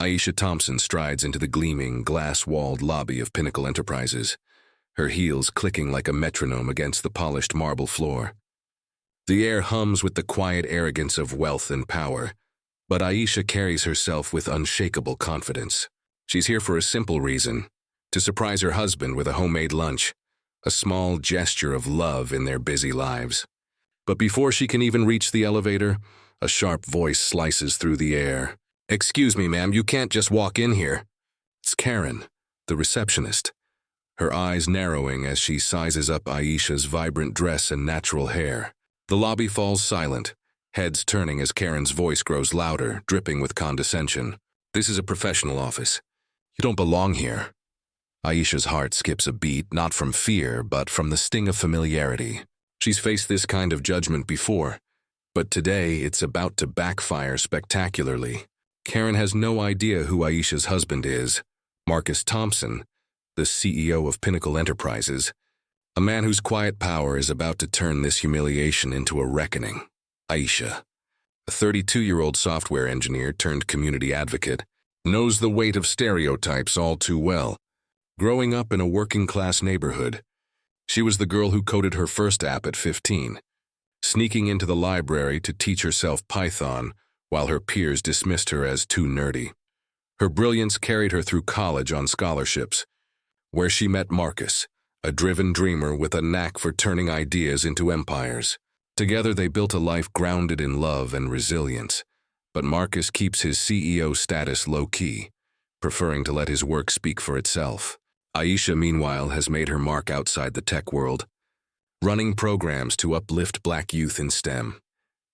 Aisha Thompson strides into the gleaming, glass-walled lobby of Pinnacle Enterprises, her heels clicking like a metronome against the polished marble floor. The air hums with the quiet arrogance of wealth and power, but Aisha carries herself with unshakable confidence. She's here for a simple reason: to surprise her husband with a homemade lunch, a small gesture of love in their busy lives. But before she can even reach the elevator, a sharp voice slices through the air. "Excuse me, ma'am, you can't just walk in here." It's Karen, the receptionist, her eyes narrowing as she sizes up Aisha's vibrant dress and natural hair. The lobby falls silent, heads turning as Karen's voice grows louder, dripping with condescension. "This is a professional office. You don't belong here." Aisha's heart skips a beat, not from fear, but from the sting of familiarity. She's faced this kind of judgment before, but today it's about to backfire spectacularly. Karen has no idea who Aisha's husband is, Marcus Thompson, the CEO of Pinnacle Enterprises, a man whose quiet power is about to turn this humiliation into a reckoning. Aisha, a 32-year-old software engineer turned community advocate, knows the weight of stereotypes all too well. Growing up in a working-class neighborhood, she was the girl who coded her first app at 15, sneaking into the library to teach herself Python while her peers dismissed her as too nerdy. Her brilliance carried her through college on scholarships, where she met Marcus, a driven dreamer with a knack for turning ideas into empires. Together they built a life grounded in love and resilience, but Marcus keeps his CEO status low-key, preferring to let his work speak for itself. Aisha, meanwhile, has made her mark outside the tech world, running programs to uplift Black youth in STEM.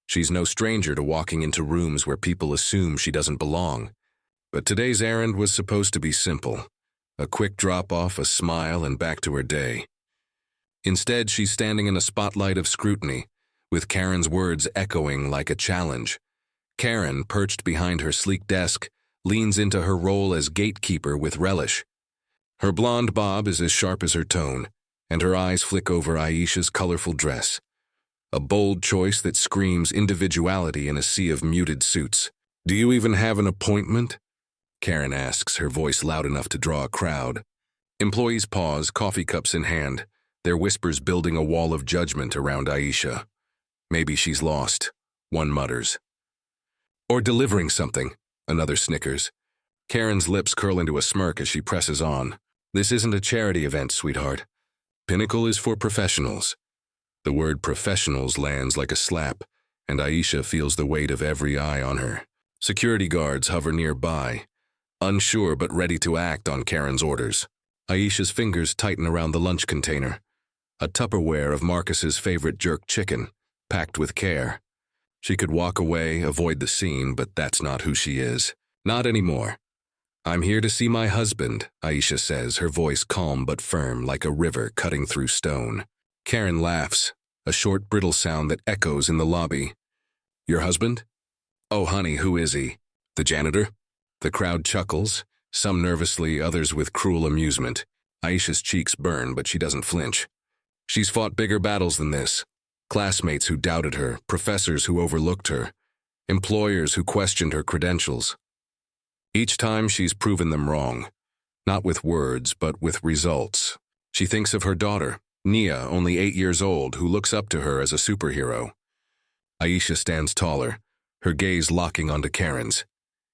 She's no stranger to walking into rooms where people assume she doesn't belong. But today's errand was supposed to be simple: a quick drop-off, a smile, and back to her day. Instead, she's standing in a spotlight of scrutiny, with Karen's words echoing like a challenge. Karen, perched behind her sleek desk, leans into her role as gatekeeper with relish. Her blonde bob is as sharp as her tone, and her eyes flick over Aisha's colorful dress, a bold choice that screams individuality in a sea of muted suits. "Do you even have an appointment?" Karen asks, her voice loud enough to draw a crowd. Employees pause, coffee cups in hand, their whispers building a wall of judgment around Aisha. "Maybe she's lost," one mutters. "Or delivering something," another snickers. Karen's lips curl into a smirk as she presses on. "This isn't a charity event, sweetheart. Pinnacle is for professionals." The word professionals lands like a slap, and Aisha feels the weight of every eye on her. Security guards hover nearby, unsure but ready to act on Karen's orders. Aisha's fingers tighten around the lunch container, a Tupperware of Marcus's favorite jerk chicken, packed with care. She could walk away, avoid the scene, but that's not who she is. Not anymore. "I'm here to see my husband," Aisha says, her voice calm but firm, like a river cutting through stone. Karen laughs, a short, brittle sound that echoes in the lobby. "Your husband? Oh, honey, who is he? The janitor?" The crowd chuckles, some nervously, others with cruel amusement. Aisha's cheeks burn, but she doesn't flinch. She's fought bigger battles than this. Classmates who doubted her, professors who overlooked her, employers who questioned her credentials. Each time she's proven them wrong, not with words, but with results. She thinks of her daughter, Nia, only 8 years old, who looks up to her as a superhero. Aisha stands taller, her gaze locking onto Karen's.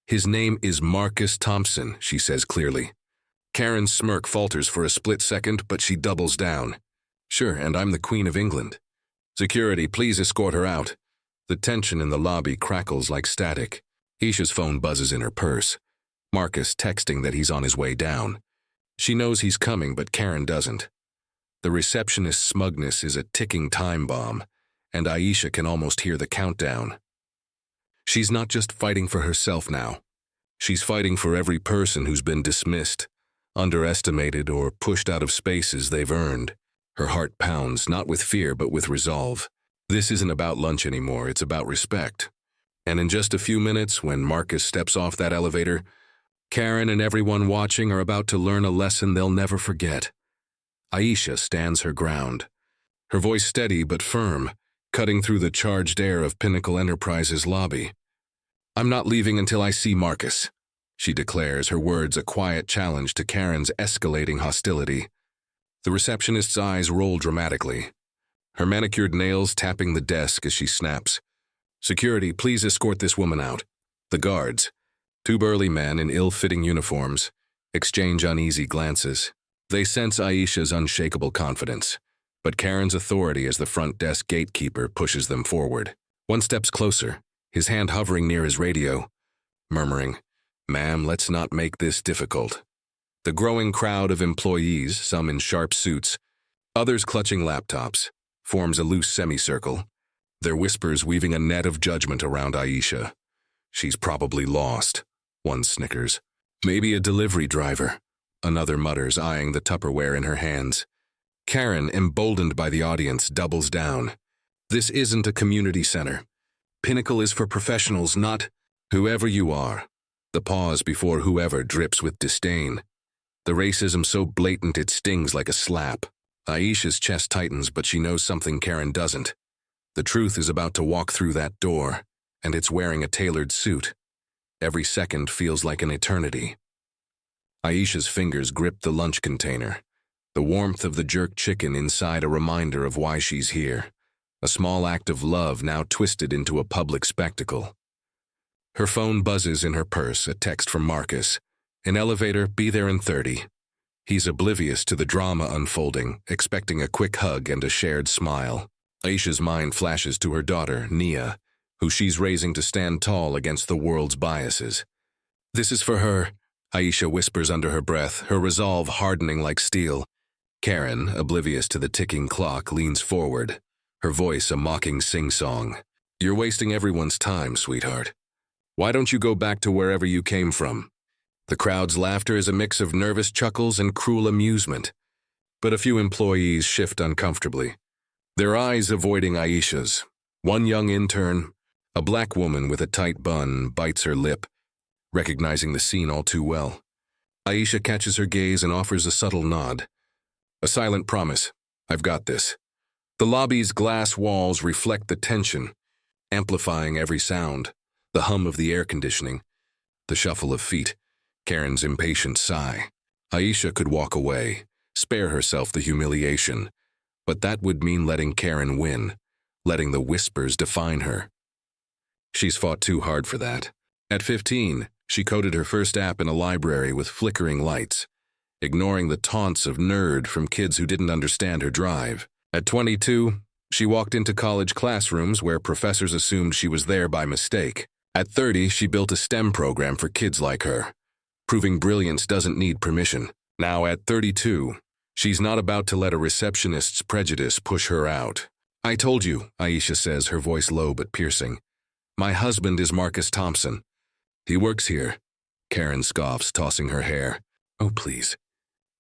"His name is Marcus Thompson," she says clearly. Karen's smirk falters for a split second, but she doubles down. "Sure, and I'm the Queen of England. Security, please escort her out." The tension in the lobby crackles like static. Aisha's phone buzzes in her purse. Marcus texting that he's on his way down. She knows he's coming, but Karen doesn't. The receptionist's smugness is a ticking time bomb, and Aisha can almost hear the countdown. She's not just fighting for herself now. She's fighting for every person who's been dismissed, underestimated, or pushed out of spaces they've earned. Her heart pounds, not with fear, but with resolve. This isn't about lunch anymore, it's about respect. And in just a few minutes, when Marcus steps off that elevator, Karen and everyone watching are about to learn a lesson they'll never forget. Aisha stands her ground, her voice steady but firm, cutting through the charged air of Pinnacle Enterprises' lobby. "I'm not leaving until I see Marcus. she declares, her words a quiet challenge to Karen's escalating hostility. The receptionist's eyes roll dramatically, her manicured nails tapping the desk as she snaps. "Security, please escort this woman out." The guards, two burly men in ill-fitting uniforms, exchange uneasy glances. They sense Aisha's unshakable confidence, but Karen's authority as the front desk gatekeeper pushes them forward. One steps closer, his hand hovering near his radio, murmuring, "Ma'am, let's not make this difficult." The growing crowd of employees, some in sharp suits, others clutching laptops, forms a loose semicircle, their whispers weaving a net of judgment around Aisha. "She's probably lost," one snickers. "Maybe a delivery driver," another mutters, eyeing the Tupperware in her hands. Karen, emboldened by the audience, doubles down. "This isn't a community center. Pinnacle is for professionals, not whoever you are." The pause before whoever drips with disdain. The racism so blatant it stings like a slap. Aisha's chest tightens, but she knows something Karen doesn't. The truth is about to walk through that door, and it's wearing a tailored suit. Every second feels like an eternity. Aisha's fingers grip the lunch container, the warmth of the jerk chicken inside a reminder of why she's here. A small act of love now twisted into a public spectacle. Her phone buzzes in her purse, a text from Marcus. "An elevator, be there in 30. He's oblivious to the drama unfolding, expecting a quick hug and a shared smile. Aisha's mind flashes to her daughter, Nia, who she's raising to stand tall against the world's biases. "This is for her," Aisha whispers under her breath, her resolve hardening like steel. Karen, oblivious to the ticking clock, leans forward, her voice a mocking sing-song. "You're wasting everyone's time, sweetheart. Why don't you go back to wherever you came from?" The crowd's laughter is a mix of nervous chuckles and cruel amusement, but a few employees shift uncomfortably, their eyes avoiding Aisha's. One young intern, a black woman with a tight bun, bites her lip, recognizing the scene all too well. Aisha catches her gaze and offers a subtle nod. A silent promise, "I've got this." The lobby's glass walls reflect the tension, amplifying every sound, the hum of the air conditioning, the shuffle of feet, Karen's impatient sigh. Aisha could walk away, spare herself the humiliation, but that would mean letting Karen win, letting the whispers define her. She's fought too hard for that. At 15, she coded her first app in a library with flickering lights, ignoring the taunts of nerd from kids who didn't understand her drive. At 22, she walked into college classrooms where professors assumed she was there by mistake. At 30, she built a STEM program for kids like her, proving brilliance doesn't need permission. Now at 32, she's not about to let a receptionist's prejudice push her out. "I told you," Aisha says, her voice low but piercing. "My husband is Marcus Thompson. He works here." Karen scoffs, tossing her hair. "Oh, please."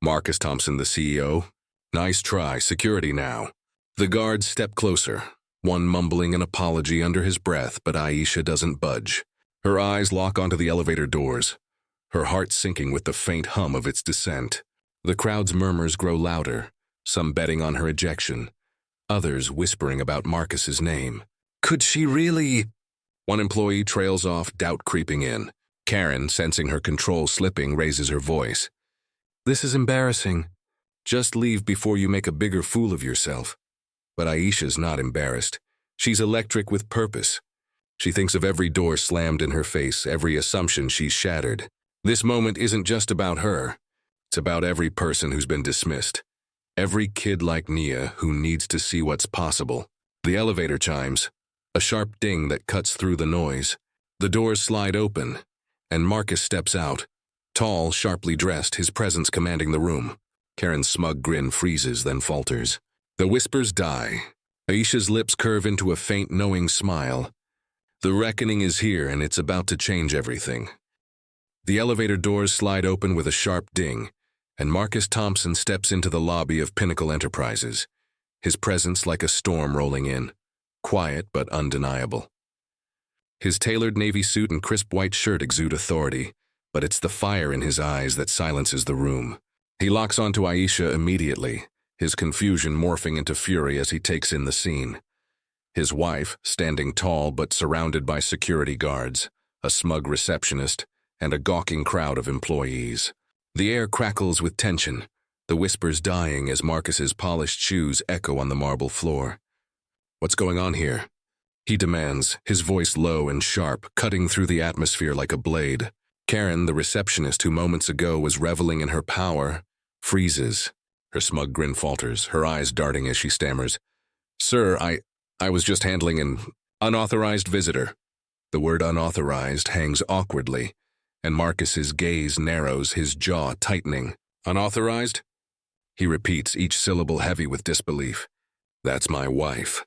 "Marcus Thompson, the CEO? Nice try, security now." The guards step closer, one mumbling an apology under his breath, but Aisha doesn't budge. Her eyes lock onto the elevator doors, her heart sinking with the faint hum of its descent. The crowd's murmurs grow louder, some betting on her ejection, others whispering about Marcus's name. "Could she really?" One employee trails off, doubt creeping in. Karen, sensing her control slipping, raises her voice. "This is embarrassing. Just leave before you make a bigger fool of yourself." But Aisha's not embarrassed. She's electric with purpose. She thinks of every door slammed in her face, every assumption she's shattered. This moment isn't just about her. It's about every person who's been dismissed. Every kid like Nia who needs to see what's possible. The elevator chimes, a sharp ding that cuts through the noise. The doors slide open, and Marcus steps out, tall, sharply dressed, his presence commanding the room. Karen's smug grin freezes, then falters. The whispers die. Aisha's lips curve into a faint, knowing smile. The reckoning is here, and it's about to change everything. The elevator doors slide open with a sharp ding, and Marcus Thompson steps into the lobby of Pinnacle Enterprises, his presence like a storm rolling in, quiet but undeniable. His tailored navy suit and crisp white shirt exude authority, but it's the fire in his eyes that silences the room. He locks onto Aisha immediately, his confusion morphing into fury as he takes in the scene. His wife, standing tall but surrounded by security guards, a smug receptionist, and a gawking crowd of employees. The air crackles with tension, the whispers dying as Marcus's polished shoes echo on the marble floor. "What's going on here?" he demands, his voice low and sharp, cutting through the atmosphere like a blade. Karen, the receptionist who moments ago was reveling in her power, freezes. Her smug grin falters, her eyes darting as she stammers. "Sir, I was just handling an unauthorized visitor." The word unauthorized hangs awkwardly, and Marcus's gaze narrows, his jaw tightening. "Unauthorized?" He repeats, each syllable heavy with disbelief. "That's my wife."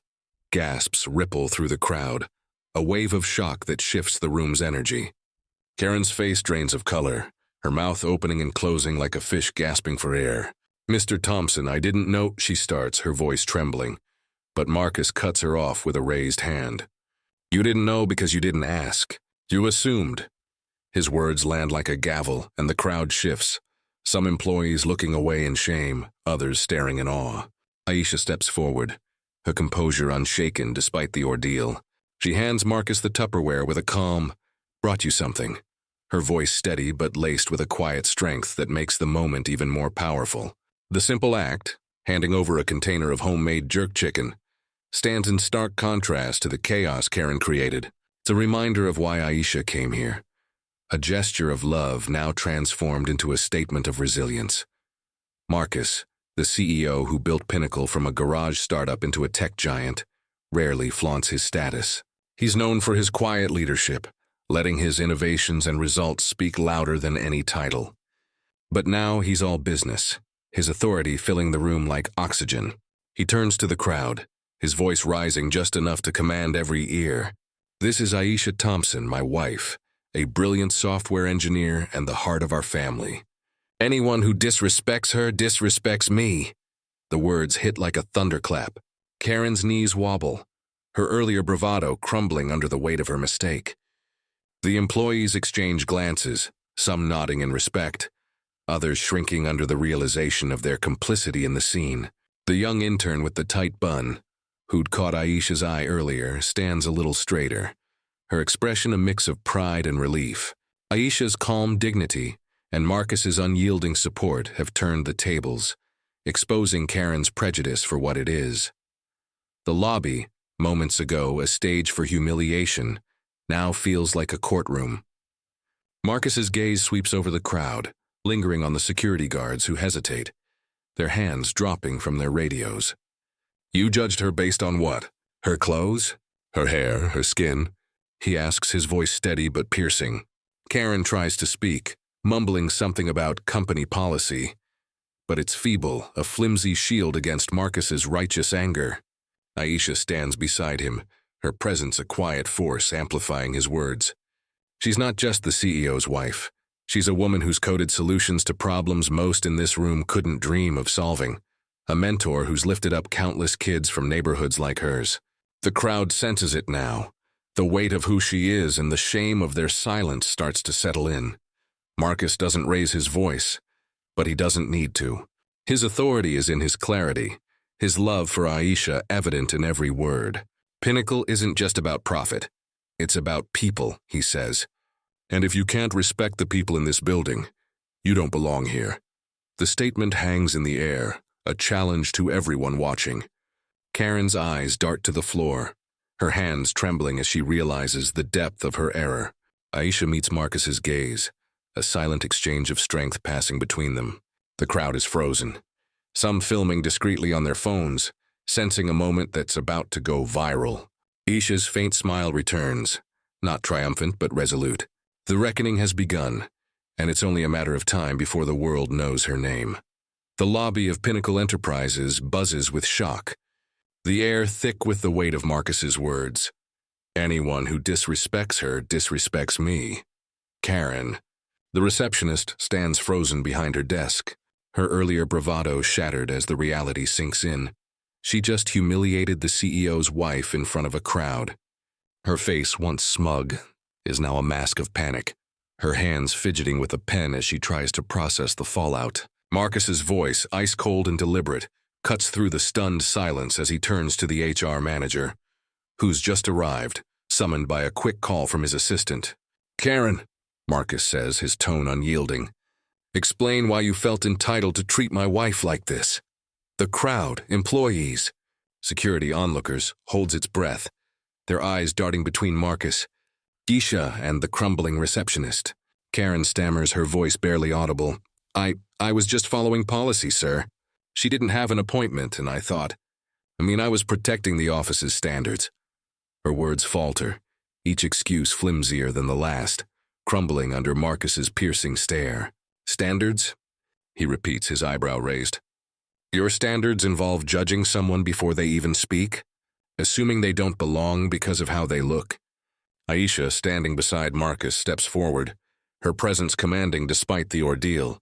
Gasps ripple through the crowd, a wave of shock that shifts the room's energy. Karen's face drains of color, her mouth opening and closing like a fish gasping for air. "Mr. Thompson, I didn't know," she starts, her voice trembling. But Marcus cuts her off with a raised hand. "You didn't know because you didn't ask. You assumed." His words land like a gavel, and the crowd shifts, some employees looking away in shame, others staring in awe. Aisha steps forward, her composure unshaken despite the ordeal. She hands Marcus the Tupperware with a calm, "Brought you something," her voice steady but laced with a quiet strength that makes the moment even more powerful. The simple act, handing over a container of homemade jerk chicken, stands in stark contrast to the chaos Karen created. It's a reminder of why Aisha came here. A gesture of love now transformed into a statement of resilience. Marcus, the CEO who built Pinnacle from a garage startup into a tech giant, rarely flaunts his status. He's known for his quiet leadership, letting his innovations and results speak louder than any title. But now he's all business, his authority filling the room like oxygen. He turns to the crowd, his voice rising just enough to command every ear. "This is Aisha Thompson, my wife, a brilliant software engineer and the heart of our family. Anyone who disrespects her disrespects me." The words hit like a thunderclap. Karen's knees wobble, her earlier bravado crumbling under the weight of her mistake. The employees exchange glances, some nodding in respect, others shrinking under the realization of their complicity in the scene. The young intern with the tight bun, who'd caught Aisha's eye earlier, stands a little straighter, her expression a mix of pride and relief. Aisha's calm dignity and Marcus's unyielding support have turned the tables, exposing Karen's prejudice for what it is. The lobby, moments ago a stage for humiliation, now feels like a courtroom. Marcus's gaze sweeps over the crowd, lingering on the security guards who hesitate, their hands dropping from their radios. "You judged her based on what? Her clothes? Her hair? Her skin?" he asks, his voice steady but piercing. Karen tries to speak, mumbling something about company policy, but it's feeble, a flimsy shield against Marcus's righteous anger. Aisha stands beside him, her presence a quiet force amplifying his words. She's not just the CEO's wife. She's a woman who's coded solutions to problems most in this room couldn't dream of solving. A mentor who's lifted up countless kids from neighborhoods like hers. The crowd senses it now. The weight of who she is and the shame of their silence starts to settle in. Marcus doesn't raise his voice, but he doesn't need to. His authority is in his clarity, his love for Aisha evident in every word. Pinnacle isn't just about profit. It's about people, he says. And if you can't respect the people in this building, you don't belong here. The statement hangs in the air, a challenge to everyone watching. Karen's eyes dart to the floor, her hands trembling as she realizes the depth of her error. Aisha meets Marcus's gaze, a silent exchange of strength passing between them. The crowd is frozen, some filming discreetly on their phones, sensing a moment that's about to go viral. Aisha's faint smile returns, not triumphant but resolute. The reckoning has begun, and it's only a matter of time before the world knows her name. The lobby of Pinnacle Enterprises buzzes with shock, the air thick with the weight of Marcus's words. Anyone who disrespects her disrespects me. Karen. The receptionist stands frozen behind her desk, her earlier bravado shattered as the reality sinks in. She just humiliated the CEO's wife in front of a crowd. Her face, once smug, is now a mask of panic, her hands fidgeting with a pen as she tries to process the fallout. Marcus's voice, ice-cold and deliberate, cuts through the stunned silence as he turns to the HR manager, who's just arrived, summoned by a quick call from his assistant. "Karen, Marcus says, his tone unyielding. Explain why you felt entitled to treat my wife like this. The crowd, employees, security onlookers, holds its breath, their eyes darting between Marcus, Aisha, and the crumbling receptionist. Karen stammers, her voice barely audible. I was just following policy, sir. She didn't have an appointment, and I thought. I was protecting the office's standards. Her words falter, each excuse flimsier than the last, crumbling under Marcus's piercing stare. Standards? He repeats, his eyebrow raised. Your standards involve judging someone before they even speak? Assuming they don't belong because of how they look? Aisha, standing beside Marcus, steps forward, her presence commanding despite the ordeal.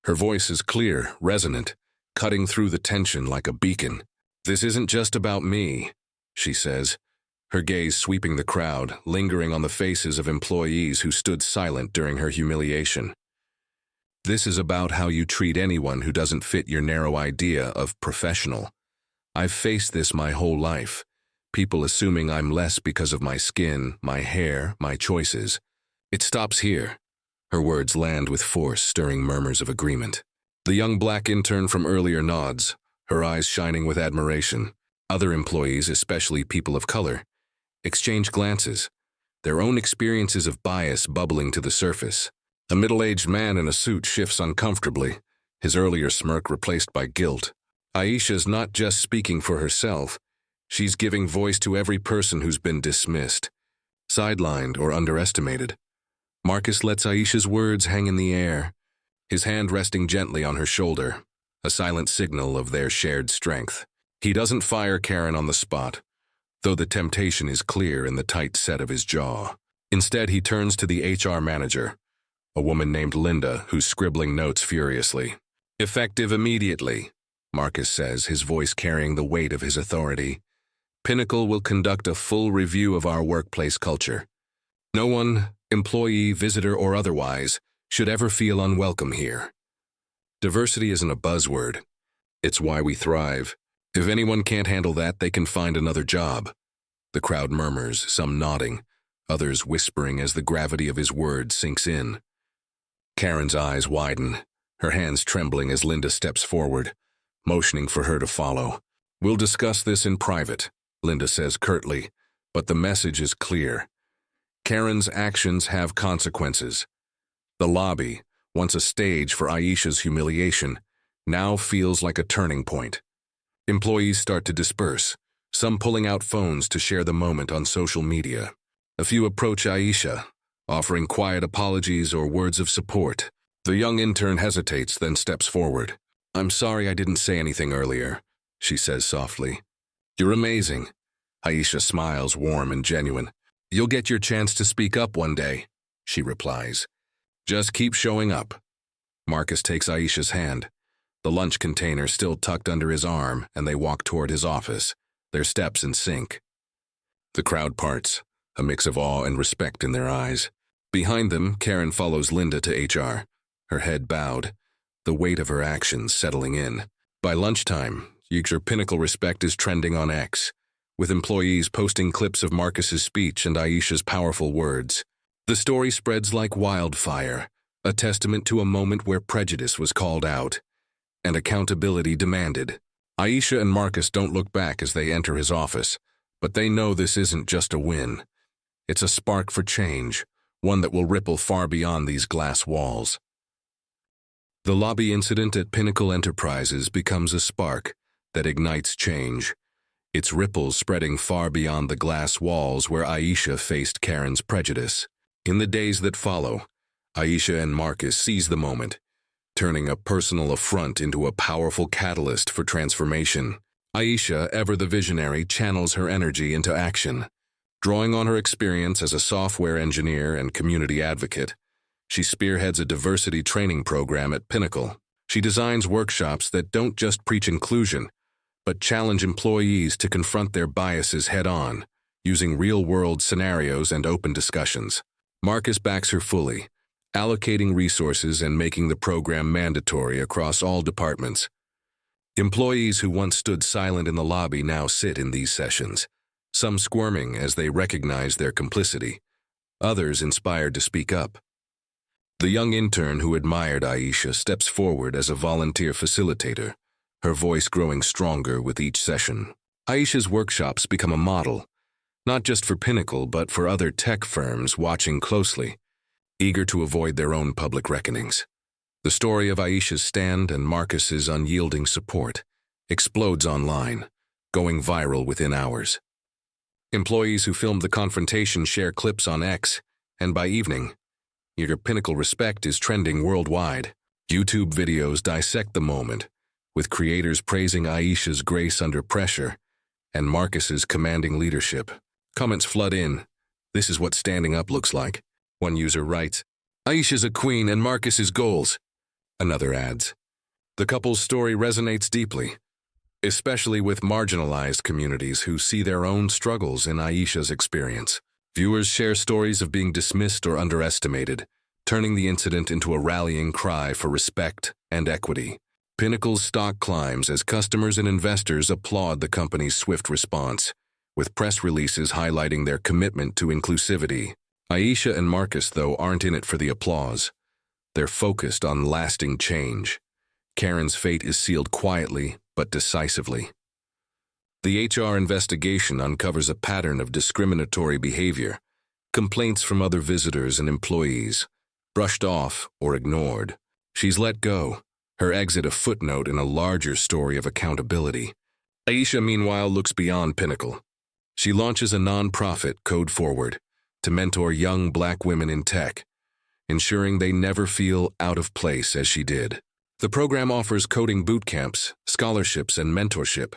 Her voice is clear, resonant, cutting through the tension like a beacon. This isn't just about me, she says, her gaze sweeping the crowd, lingering on the faces of employees who stood silent during her humiliation. This is about how you treat anyone who doesn't fit your narrow idea of professional. I've faced this my whole life, people assuming I'm less because of my skin, my hair, my choices. It stops here. Her words land with force, stirring murmurs of agreement. The young black intern from earlier nods, her eyes shining with admiration. Other employees, especially people of color, exchange glances, their own experiences of bias bubbling to the surface. A middle-aged man in a suit shifts uncomfortably, his earlier smirk replaced by guilt. Aisha's not just speaking for herself, she's giving voice to every person who's been dismissed, sidelined, or underestimated. Marcus lets Aisha's words hang in the air, his hand resting gently on her shoulder, a silent signal of their shared strength. He doesn't fire Karen on the spot, though the temptation is clear in the tight set of his jaw. Instead, he turns to the HR manager, a woman named Linda, who's scribbling notes furiously. Effective immediately, Marcus says, his voice carrying the weight of his authority. Pinnacle will conduct a full review of our workplace culture. No one, employee, visitor, or otherwise, should ever feel unwelcome here. Diversity isn't a buzzword. It's why we thrive. If anyone can't handle that, they can find another job. The crowd murmurs, some nodding, others whispering as the gravity of his words sinks in. Karen's eyes widen, her hands trembling as Linda steps forward, motioning for her to follow. We'll discuss this in private, Linda says curtly, but the message is clear. Karen's actions have consequences. The lobby, once a stage for Aisha's humiliation, now feels like a turning point. Employees start to disperse, some pulling out phones to share the moment on social media. A few approach Aisha, offering quiet apologies or words of support. The young intern hesitates, then steps forward. I'm sorry I didn't say anything earlier, she says softly. You're amazing. Aisha smiles, warm and genuine. You'll get your chance to speak up one day, she replies. Just keep showing up. Marcus takes Aisha's hand, the lunch container still tucked under his arm, and they walk toward his office, their steps in sync. The crowd parts, a mix of awe and respect in their eyes. Behind them, Karen follows Linda to HR, her head bowed, the weight of her actions settling in. By lunchtime, your Pinnacle respect is trending on X, with employees posting clips of Marcus's speech and Aisha's powerful words. The story spreads like wildfire, a testament to a moment where prejudice was called out and accountability demanded. Aisha and Marcus don't look back as they enter his office, but they know this isn't just a win. It's a spark for change, one that will ripple far beyond these glass walls. The lobby incident at Pinnacle Enterprises becomes a spark that ignites change, its ripples spreading far beyond the glass walls where Aisha faced Karen's prejudice. In the days that follow, Aisha and Marcus seize the moment, turning a personal affront into a powerful catalyst for transformation. Aisha, ever the visionary, channels her energy into action. Drawing on her experience as a software engineer and community advocate, she spearheads a diversity training program at Pinnacle. She designs workshops that don't just preach inclusion, but challenge employees to confront their biases head-on, using real-world scenarios and open discussions. Marcus backs her fully, allocating resources and making the program mandatory across all departments. Employees who once stood silent in the lobby now sit in these sessions, some squirming as they recognize their complicity, others inspired to speak up. The young intern who admired Aisha steps forward as a volunteer facilitator, her voice growing stronger with each session. Aisha's workshops become a model, not just for Pinnacle but for other tech firms watching closely, eager to avoid their own public reckonings. The story of Aisha's stand and Marcus's unyielding support explodes online, going viral within hours. Employees who filmed the confrontation share clips on X, and by evening, your Pinnacle respect is trending worldwide. YouTube videos dissect the moment, with creators praising Aisha's grace under pressure and Marcus's commanding leadership. Comments flood in. "This is what standing up looks like." One user writes, "Aisha's a queen and Marcus is goals." Another adds, "The couple's story resonates deeply, especially with marginalized communities who see their own struggles in Aisha's experience." Viewers share stories of being dismissed or underestimated, turning the incident into a rallying cry for respect and equity. Pinnacle's stock climbs as customers and investors applaud the company's swift response, with press releases highlighting their commitment to inclusivity. Aisha and Marcus, though, aren't in it for the applause. They're focused on lasting change. Karen's fate is sealed quietly but decisively. The HR investigation uncovers a pattern of discriminatory behavior, complaints from other visitors and employees, brushed off or ignored. She's let go, her exit a footnote in a larger story of accountability. Aisha, meanwhile, looks beyond Pinnacle. She launches a nonprofit, Code Forward, to mentor young Black women in tech, ensuring they never feel out of place as she did. The program offers coding boot camps, scholarships, and mentorship,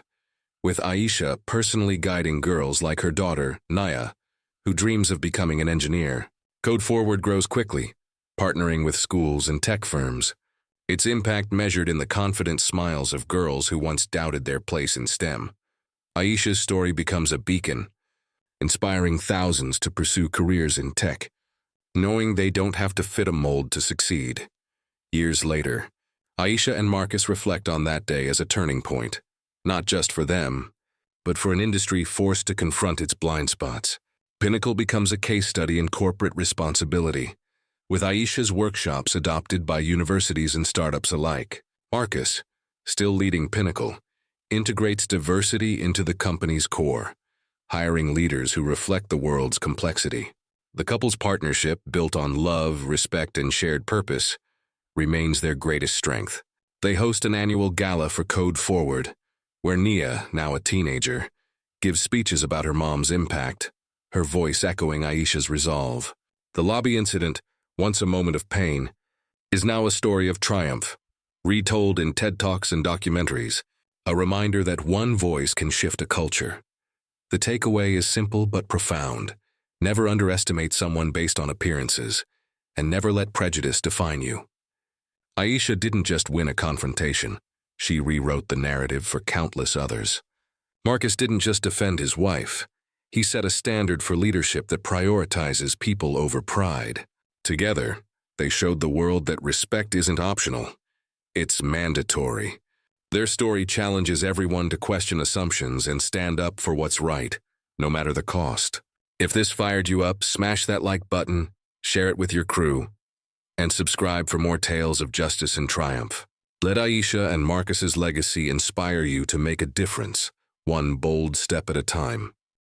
with Aisha personally guiding girls like her daughter, Naya, who dreams of becoming an engineer. Code Forward grows quickly, partnering with schools and tech firms, its impact measured in the confident smiles of girls who once doubted their place in STEM. Aisha's story becomes a beacon, inspiring thousands to pursue careers in tech, knowing they don't have to fit a mold to succeed. Years later, Aisha and Marcus reflect on that day as a turning point, not just for them, but for an industry forced to confront its blind spots. Pinnacle becomes a case study in corporate responsibility, with Aisha's workshops adopted by universities and startups alike. Marcus, still leading Pinnacle, integrates diversity into the company's core, hiring leaders who reflect the world's complexity. The couple's partnership, built on love, respect, and shared purpose, remains their greatest strength. They host an annual gala for Code Forward, where Nia, now a teenager, gives speeches about her mom's impact, her voice echoing Aisha's resolve. The lobby incident, once a moment of pain, is now a story of triumph, retold in TED Talks and documentaries, a reminder that one voice can shift a culture. The takeaway is simple but profound. Never underestimate someone based on appearances, and never let prejudice define you. Aisha didn't just win a confrontation. She rewrote the narrative for countless others. Marcus didn't just defend his wife. He set a standard for leadership that prioritizes people over pride. Together, they showed the world that respect isn't optional. It's mandatory. Their story challenges everyone to question assumptions and stand up for what's right, no matter the cost. If this fired you up, smash that like button, share it with your crew, and subscribe for more tales of justice and triumph. Let Aisha and Marcus's legacy inspire you to make a difference, one bold step at a time.